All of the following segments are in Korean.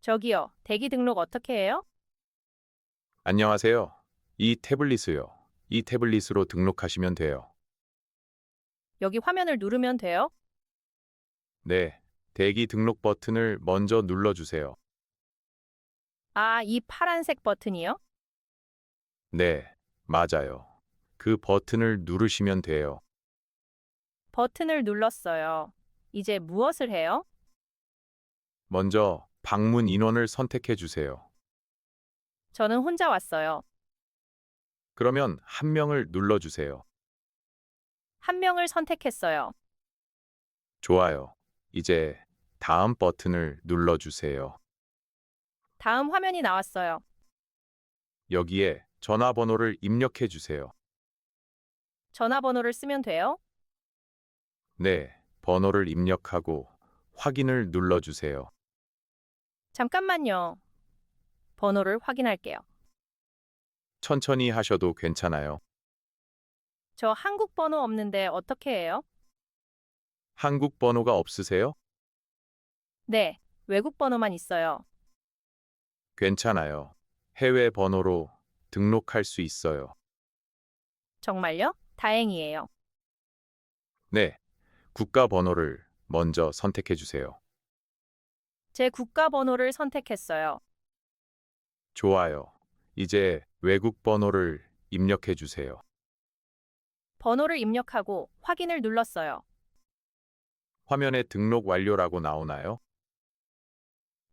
저기요, 대기 등록 어떻게 해요? 안녕하세요. 이 태블릿을요. 이 태블릿으로 등록하시면 돼요. 여기 화면을 누르면 돼요? 네. 대기 등록 버튼을 먼저 눌러주세요. 아, 이 파란색 버튼이요? 네. 맞아요. 그 버튼을 누르시면 돼요. 버튼을 눌렀어요. 이제 무엇을 해요? 먼저 방문 인원을 선택해 주세요. 저는 혼자 왔어요. 그러면 한 명을 눌러주세요. 한 명을 선택했어요. 좋아요. 이제 다음 버튼을 눌러주세요. 다음 화면이 나왔어요. 여기에 전화번호를 입력해 주세요. 전화번호를 쓰면 돼요? 네. 번호를 입력하고 확인을 눌러주세요. 잠깐만요. 번호를 확인할게요. 천천히 하셔도 괜찮아요. 저 한국 번호 없는데 어떻게 해요? 한국 번호가 없으세요? 네, 외국 번호만 있어요. 괜찮아요. 해외 번호로 등록할 수 있어요. 정말요? 다행이에요. 네, 국가 번호를 먼저 선택해 주세요. 제 국가 번호를 선택했어요. 좋아요. 이제 외국 번호를 입력해 주세요. 번호를 입력하고 확인을 눌렀어요. 화면에 등록 완료라고 나오나요?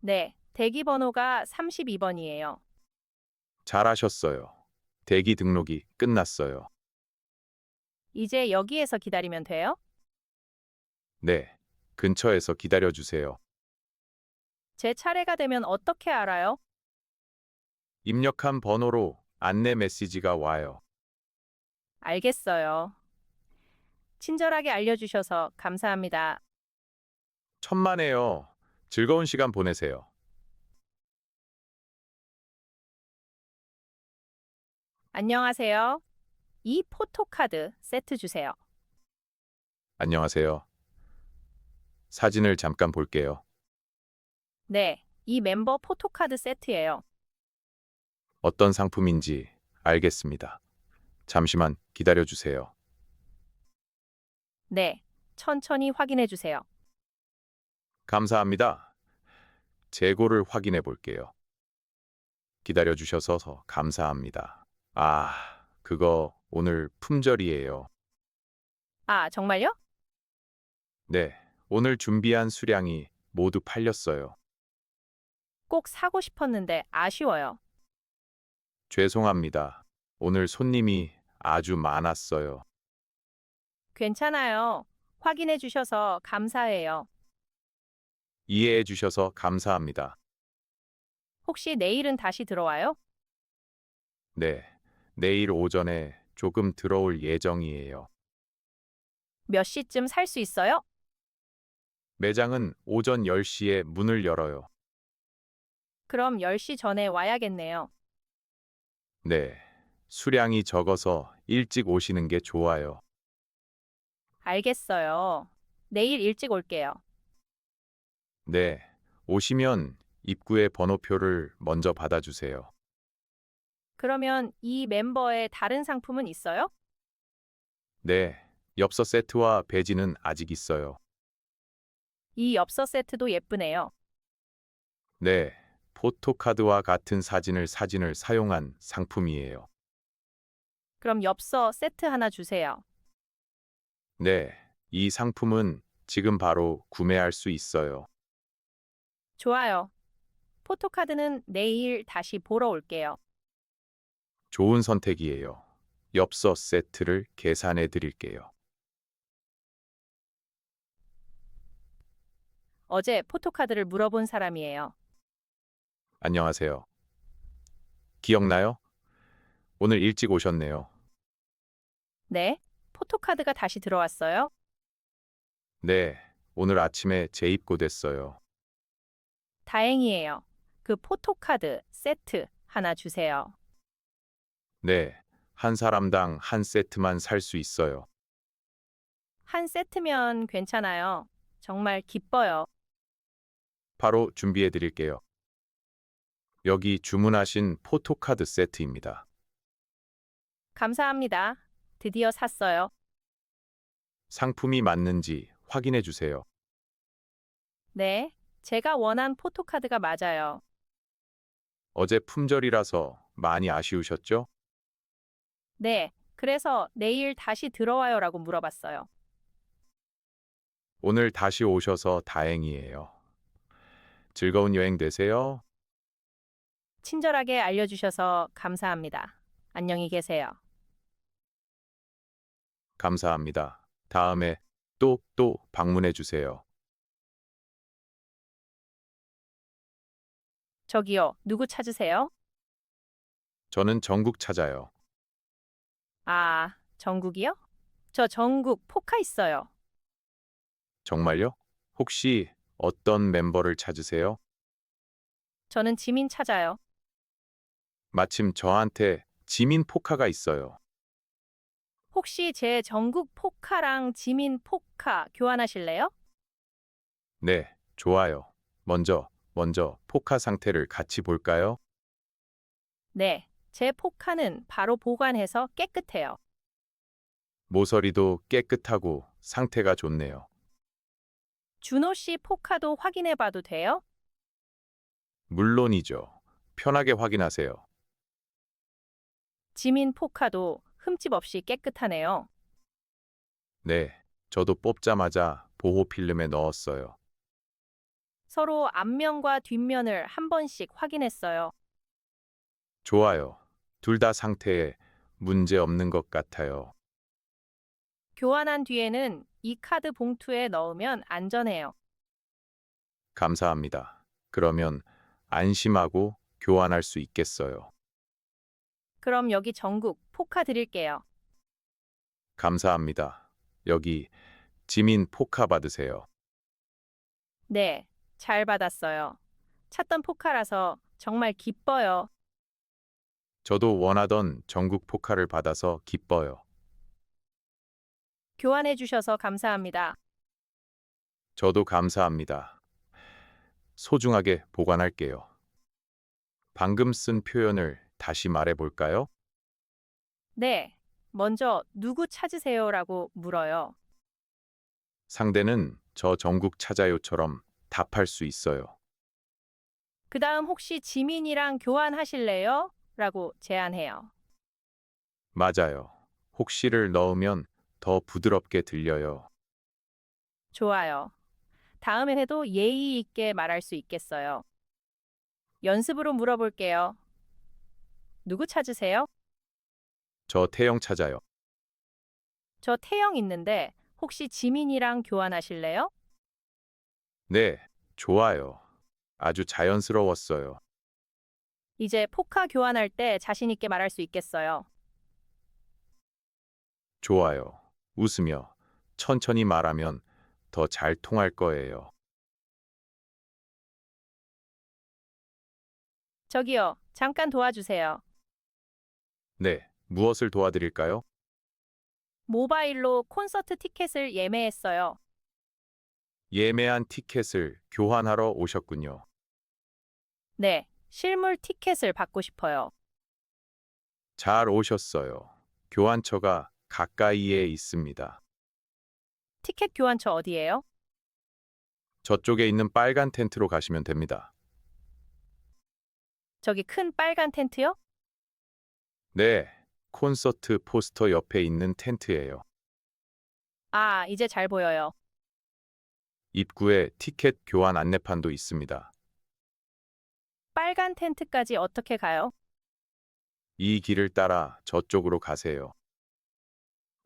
네, 대기 번호가 32번이에요. 잘하셨어요. 대기 등록이 끝났어요. 이제 여기에서 기다리면 돼요? 네, 근처에서 기다려 주세요. 제 차례가 되면 어떻게 알아요? 입력한 번호로 안내 메시지가 와요. 알겠어요. 친절하게 알려주셔서 감사합니다. 천만에요. 즐거운 시간 보내세요. 안녕하세요. 이 포토카드 세트 주세요. 안녕하세요. 사진을 잠깐 볼게요. 네, 이 멤버 포토카드 세트예요. 어떤 상품인지 알겠습니다. 잠시만 기다려 주세요. 네, 천천히 확인해 주세요. 감사합니다. 재고를 확인해 볼게요. 기다려 주셔서 감사합니다. 아, 그거 오늘 품절이에요. 아, 정말요? 네, 오늘 준비한 수량이 모두 팔렸어요. 꼭 사고 싶었는데 아쉬워요. 죄송합니다. 오늘 손님이 아주 많았어요. 괜찮아요. 확인해 주셔서 감사해요. 이해해 주셔서 감사합니다. 혹시 내일은 다시 들어와요? 네, 내일 오전에 조금 들어올 예정이에요. 몇 시쯤 살 수 있어요? 매장은 오전 10시에 문을 열어요. 그럼 10시 전에 와야겠네요. 네, 수량이 적어서 일찍 오시는 게 좋아요. 알겠어요. 내일 일찍 올게요. 네, 오시면 입구에 번호표를 먼저 받아주세요. 그러면 이 멤버의 다른 상품은 있어요? 네, 엽서 세트와 배지는 아직 있어요. 이 엽서 세트도 예쁘네요. 네, 포토카드와 같은 사진을 사용한 상품이에요. 그럼 엽서 세트 하나 주세요. 네, 이 상품은 지금 바로 구매할 수 있어요. 좋아요. 포토카드는 내일 다시 보러 올게요. 좋은 선택이에요. 엽서 세트를 계산해 드릴게요. 어제 포토카드를 물어본 사람이에요. 안녕하세요. 기억나요? 오늘 일찍 오셨네요. 네? 포토카드가 다시 들어왔어요? 네, 오늘 아침에 재입고됐어요. 다행이에요. 그 포토카드 세트 하나 주세요. 네, 한 사람당 한 세트만 살 수 있어요. 한 세트면 괜찮아요. 정말 기뻐요. 바로 준비해 드릴게요. 여기 주문하신 포토카드 세트입니다. 감사합니다. 드디어 샀어요. 상품이 맞는지 확인해 주세요. 네, 제가 원한 포토카드가 맞아요. 어제 품절이라서 많이 아쉬우셨죠? 네, 그래서 내일 다시 들어와요라고 물어봤어요. 오늘 다시 오셔서 다행이에요. 즐거운 여행 되세요. 친절하게 알려주셔서 감사합니다. 안녕히 계세요. 감사합니다. 다음에 또 방문해 주세요. 저기요, 누구 찾으세요? 저는 전국 찾아요. 아, 정국이요? 저 정국 포카 있어요. 정말요? 혹시 어떤 멤버를 찾으세요? 저는 지민 찾아요. 마침 저한테 지민 포카가 있어요. 혹시 제 정국 포카랑 지민 포카 교환하실래요? 네, 좋아요. 먼저 포카 상태를 같이 볼까요? 네, 제 포카는 바로 보관해서 깨끗해요. 모서리도 깨끗하고 상태가 좋네요. 준호 씨 포카도 확인해 봐도 돼요? 물론이죠. 편하게 확인하세요. 지민 포카도 흠집 없이 깨끗하네요. 네, 저도 뽑자마자 보호 필름에 넣었어요. 서로 앞면과 뒷면을 한 번씩 확인했어요. 좋아요. 둘 다 상태에 문제 없는 것 같아요. 교환한 뒤에는 이 카드 봉투에 넣으면 안전해요. 감사합니다. 그러면 안심하고 교환할 수 있겠어요. 그럼 여기 정국 포카 드릴게요. 감사합니다. 여기 지민 포카 받으세요. 네, 잘 받았어요. 찾던 포카라서 정말 기뻐요. 저도 원하던 전국 포카를 받아서 기뻐요. 교환해 주셔서 감사합니다. 저도 감사합니다. 소중하게 보관할게요. 방금 쓴 표현을 다시 말해 볼까요? 네, 먼저 누구 찾으세요라고 물어요. 상대는 저 전국 찾아요처럼 답할 수 있어요. 그 다음 혹시 지민이랑 교환하실래요? 라고 제안해요. 맞아요. 혹시를 넣으면 더 부드럽게 들려요. 좋아요. 다음에 해도 예의 있게 말할 수 있겠어요. 연습으로 물어볼게요. 누구 찾으세요? 저 태영 찾아요. 저 태영 있는데 혹시 지민이랑 교환하실래요? 네, 좋아요. 아주 자연스러웠어요. 이제 포카 교환할 때 자신 있게 말할 수 있겠어요. 좋아요. 웃으며 천천히 말하면 더 잘 통할 거예요. 저기요, 잠깐 도와주세요. 네, 무엇을 도와드릴까요? 모바일로 콘서트 티켓을 예매했어요. 예매한 티켓을 교환하러 오셨군요. 네, 실물 티켓을 받고 싶어요. 잘 오셨어요. 교환처가 가까이에 있습니다. 티켓 교환처 어디예요? 저쪽에 있는 빨간 텐트로 가시면 됩니다. 저기 큰 빨간 텐트요? 네, 콘서트 포스터 옆에 있는 텐트예요. 아, 이제 잘 보여요. 입구에 티켓 교환 안내판도 있습니다. 빨간 텐트까지 어떻게 가요? 이 길을 따라 저쪽으로 가세요.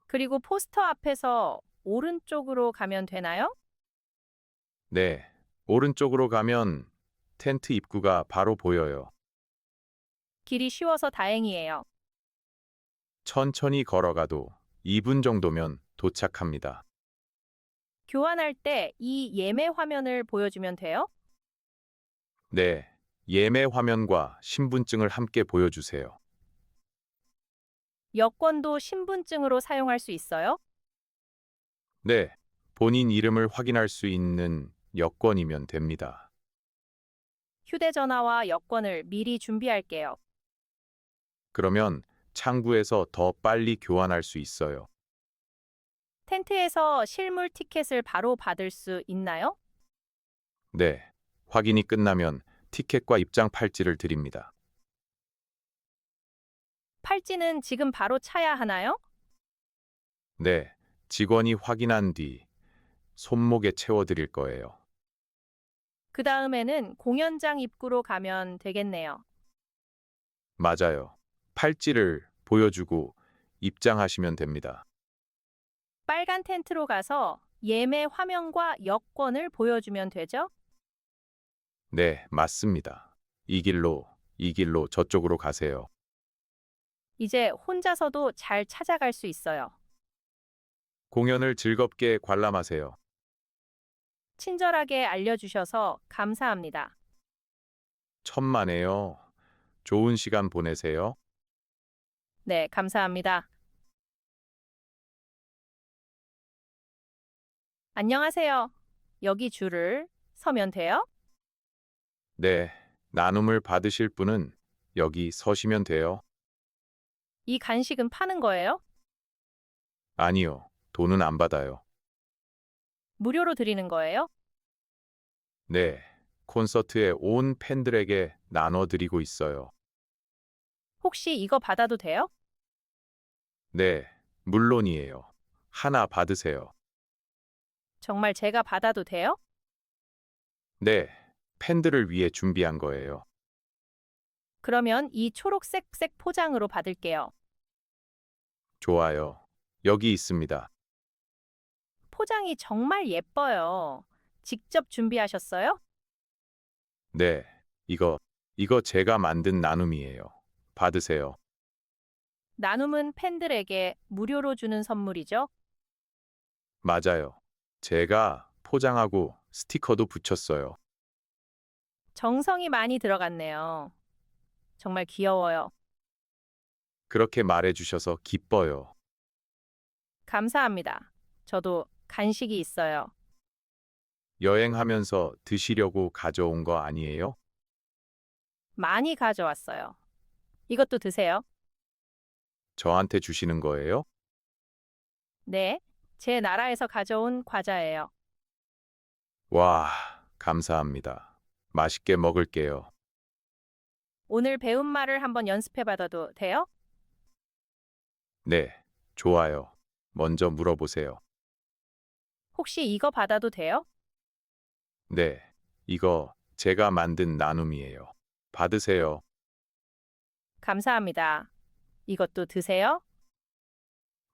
그리고 포스터 앞에서 오른쪽으로 가면 되나요? 네, 오른쪽으로 가면 텐트 입구가 바로 보여요. 길이 쉬워서 다행이에요. 천천히 걸어가도 2분 정도면 도착합니다. 교환할 때 이 예매 화면을 보여주면 돼요? 네, 예매 화면과 신분증을 함께 보여주세요. 여권도 신분증으로 사용할 수 있어요? 네, 본인 이름을 확인할 수 있는 여권이면 됩니다. 휴대전화와 여권을 미리 준비할게요. 그러면 창구에서 더 빨리 교환할 수 있어요. 텐트에서 실물 티켓을 바로 받을 수 있나요? 네. 확인이 끝나면 티켓과 입장 팔찌를 드립니다. 팔찌는 지금 바로 차야 하나요? 네. 직원이 확인한 뒤 손목에 채워 드릴 거예요. 그 다음에는 공연장 입구로 가면 되겠네요. 맞아요. 팔찌를 보여주고 입장하시면 됩니다. 빨간 텐트로 가서 예매 화면과 여권을 보여주면 되죠? 네, 맞습니다. 이 길로 저쪽으로 가세요. 이제 혼자서도 잘 찾아갈 수 있어요. 공연을 즐겁게 관람하세요. 친절하게 알려주셔서 감사합니다. 천만에요. 좋은 시간 보내세요. 네, 감사합니다. 안녕하세요. 여기 줄을 서면 돼요? 네, 나눔을 받으실 분은 여기 서시면 돼요. 이 간식은 파는 거예요? 아니요, 돈은 안 받아요. 무료로 드리는 거예요? 네, 콘서트에 온 팬들에게 나눠드리고 있어요. 혹시 이거 받아도 돼요? 네, 물론이에요. 하나 받으세요. 정말 제가 받아도 돼요? 네, 팬들을 위해 준비한 거예요. 그러면 이 초록색색 포장으로 받을게요. 좋아요. 여기 있습니다. 포장이 정말 예뻐요. 직접 준비하셨어요? 네, 이거 제가 만든 나눔이에요. 받으세요. 나눔은 팬들에게 무료로 주는 선물이죠? 맞아요. 제가 포장하고 스티커도 붙였어요. 정성이 많이 들어갔네요. 정말 귀여워요. 그렇게 말해주셔서 기뻐요. 감사합니다. 저도 간식이 있어요. 여행하면서 드시려고 가져온 거 아니에요? 많이 가져왔어요. 이것도 드세요. 저한테 주시는 거예요? 네, 제 나라에서 가져온 과자예요. 와, 감사합니다. 맛있게 먹을게요. 오늘 배운 말을 한번 연습해 받아도 돼요? 네, 좋아요. 먼저 물어보세요. 혹시 이거 받아도 돼요? 네, 이거 제가 만든 나눔이에요. 받으세요. 감사합니다. 이것도 드세요.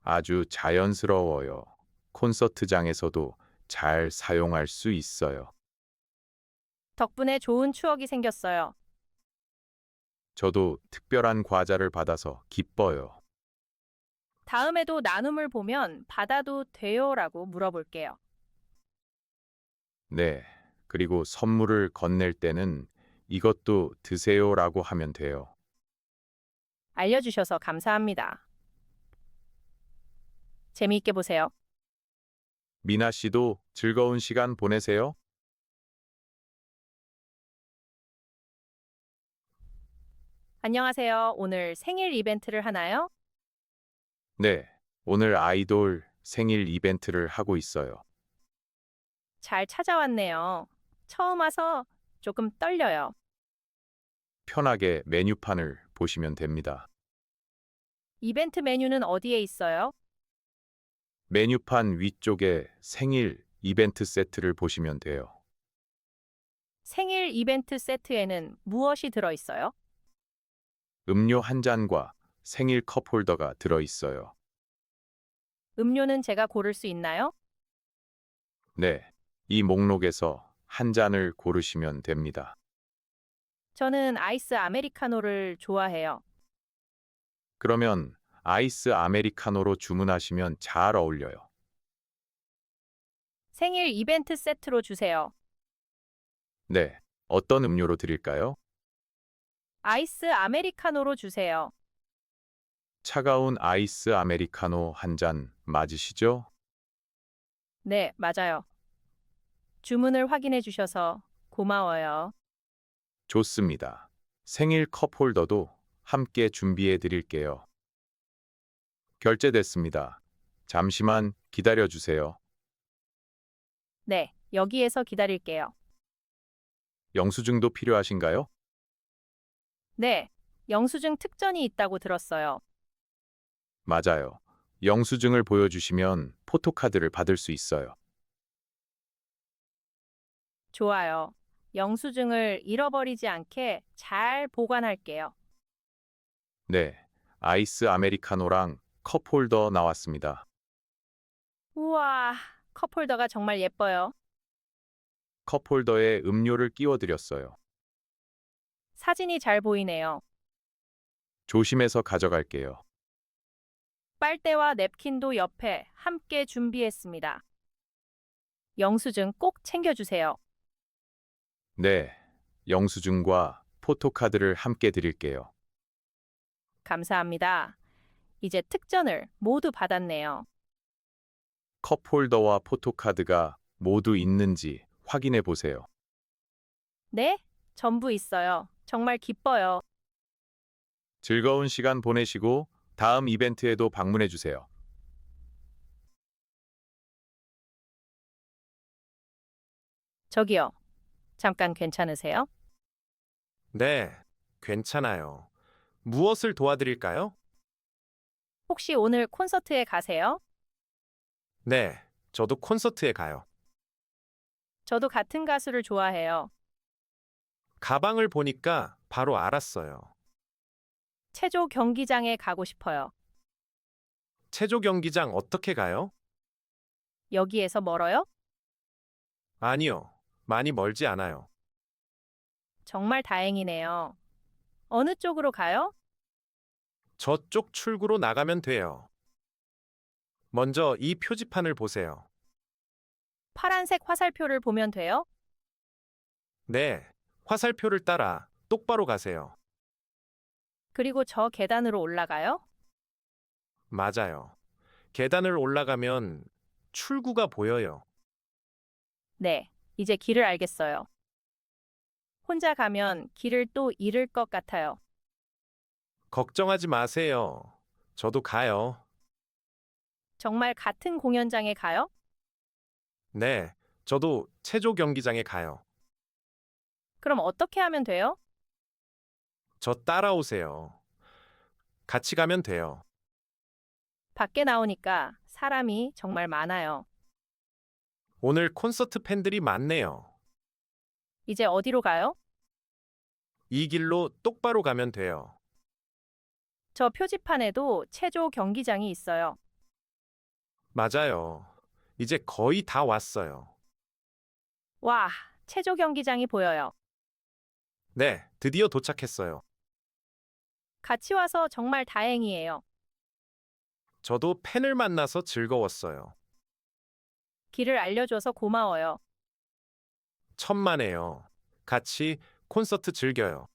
아주 자연스러워요. 콘서트장에서도 잘 사용할 수 있어요. 덕분에 좋은 추억이 생겼어요. 저도 특별한 과자를 받아서 기뻐요. 다음에도 나눔을 보면 받아도 돼요라고 물어볼게요. 네, 그리고 선물을 건넬 때는 이것도 드세요라고 하면 돼요. 알려주셔서 감사합니다. 재미있게 보세요. 미나 씨도 즐거운 시간 보내세요. 안녕하세요. 오늘 생일 이벤트를 하나요? 네, 오늘 아이돌 생일 이벤트를 하고 있어요. 잘 찾아왔네요. 처음 와서 조금 떨려요. 편하게 메뉴판을 보시면 됩니다. 이벤트 메뉴는 어디에 있어요? 메뉴판 위쪽에 생일 이벤트 세트를 보시면 돼요. 생일 이벤트 세트에는 무엇이 들어있어요? 음료 한 잔과 생일 컵 홀더가 들어 있어요. 음료는 제가 고를 수 있나요? 네, 이 목록에서 한 잔을 고르시면 됩니다. 저는 아이스 아메리카노를 좋아해요. 그러면 아이스 아메리카노로 주문하시면 잘 어울려요. 생일 이벤트 세트로 주세요. 네, 어떤 음료로 드릴까요? 아이스 아메리카노로 주세요. 차가운 아이스 아메리카노 한 잔 맞으시죠? 네, 맞아요. 주문을 확인해 주셔서 고마워요. 좋습니다. 생일 컵홀더도 함께 준비해 드릴게요. 결제됐습니다. 잠시만 기다려 주세요. 네, 여기에서 기다릴게요. 영수증도 필요하신가요? 네, 영수증 특전이 있다고 들었어요. 맞아요. 영수증을 보여주시면 포토카드를 받을 수 있어요. 좋아요. 영수증을 잃어버리지 않게 잘 보관할게요. 네, 아이스 아메리카노랑 컵홀더 나왔습니다. 우와, 컵홀더가 정말 예뻐요. 컵홀더에 음료를 끼워 드렸어요. 사진이 잘 보이네요. 조심해서 가져갈게요. 빨대와 냅킨도 옆에 함께 준비했습니다. 영수증 꼭 챙겨주세요. 네, 영수증과 포토카드를 함께 드릴게요. 감사합니다. 이제 특전을 모두 받았네요. 컵홀더와 포토카드가 모두 있는지 확인해 보세요. 네, 전부 있어요. 정말 기뻐요. 즐거운 시간 보내시고 다음 이벤트에도 방문해 주세요. 저기요, 잠깐 괜찮으세요? 네, 괜찮아요. 무엇을 도와드릴까요? 혹시 오늘 콘서트에 가세요? 네, 저도 콘서트에 가요. 저도 같은 가수를 좋아해요. 가방을 보니까 바로 알았어요. 체조 경기장에 가고 싶어요. 체조 경기장 어떻게 가요? 여기에서 멀어요? 아니요, 많이 멀지 않아요. 정말 다행이네요. 어느 쪽으로 가요? 저쪽 출구로 나가면 돼요. 먼저 이 표지판을 보세요. 파란색 화살표를 보면 돼요? 네, 화살표를 따라 똑바로 가세요. 그리고 저 계단으로 올라가요? 맞아요. 계단을 올라가면 출구가 보여요. 네, 이제 길을 알겠어요. 혼자 가면 길을 또 잃을 것 같아요. 걱정하지 마세요. 저도 가요. 정말 같은 공연장에 가요? 네, 저도 체조 경기장에 가요. 그럼 어떻게 하면 돼요? 저 따라오세요. 같이 가면 돼요. 밖에 나오니까 사람이 정말 많아요. 오늘 콘서트 팬들이 많네요. 이제 어디로 가요? 이 길로 똑바로 가면 돼요. 저 표지판에도 체조 경기장이 있어요. 맞아요. 이제 거의 다 왔어요. 와, 체조 경기장이 보여요. 네, 드디어 도착했어요. 같이 와서 정말 다행이에요. 저도 팬을 만나서 즐거웠어요. 길을 알려줘서 고마워요. 천만에요. 같이 콘서트 즐겨요.